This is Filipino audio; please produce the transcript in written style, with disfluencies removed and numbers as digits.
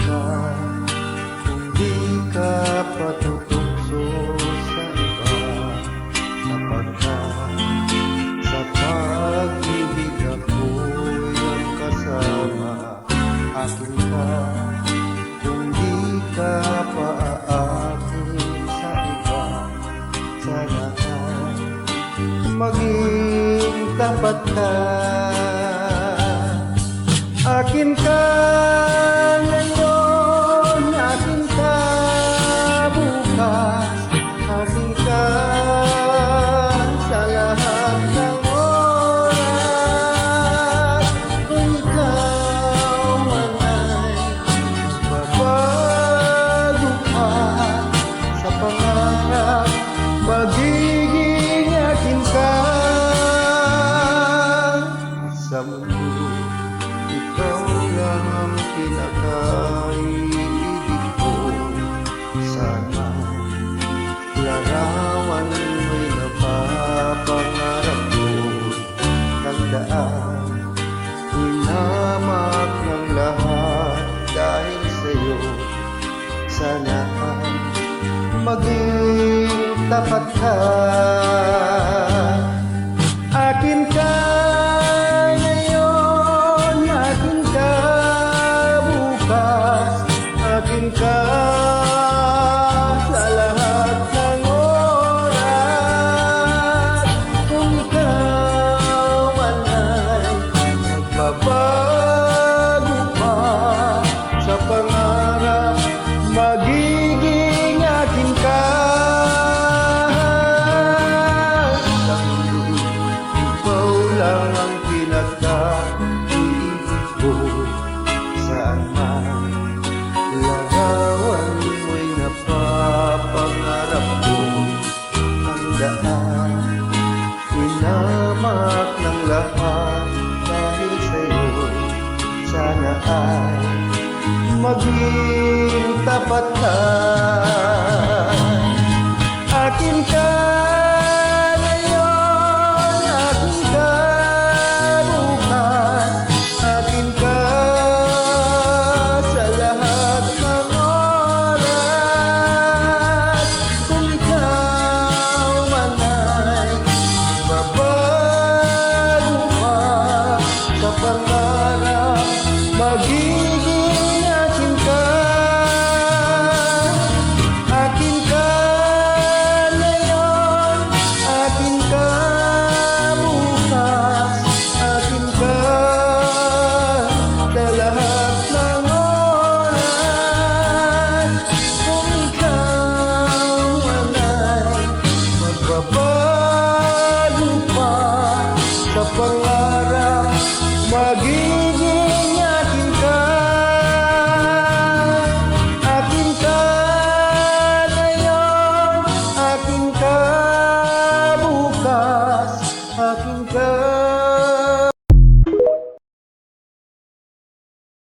ka kung di ka patutukso sa iba, sapagkat sa pag-ibig ako'y ang kasama. Akin ka kung di ka paaakin sa iba, sana ay maging tapat ka. Akin ka ngayon, akin ka bukas, akin ka sa lahat ng oras. Kung ikaw man ay magbabago pa sa pangarap, magiging akin ka sa mundo. Ikaw lang ang pinakaibig ko. Sana larawan mo'y napapangarap ko. Tandaan, hinamak ng lahat dahil sa'yo. Sana ay maging tapat ka. Akin ka ka sa lahat ng oras. Kung ikaw man ay magbabago pa sa pangarap, magiging akin ka. Sa mundo, ikaw lang ang pinaka-ibig ko. Saan man larawan mo'y napapangarap ko. Tandaan, hinamak ng lahat dahil sa'yo. Sana ay maging tapat ka.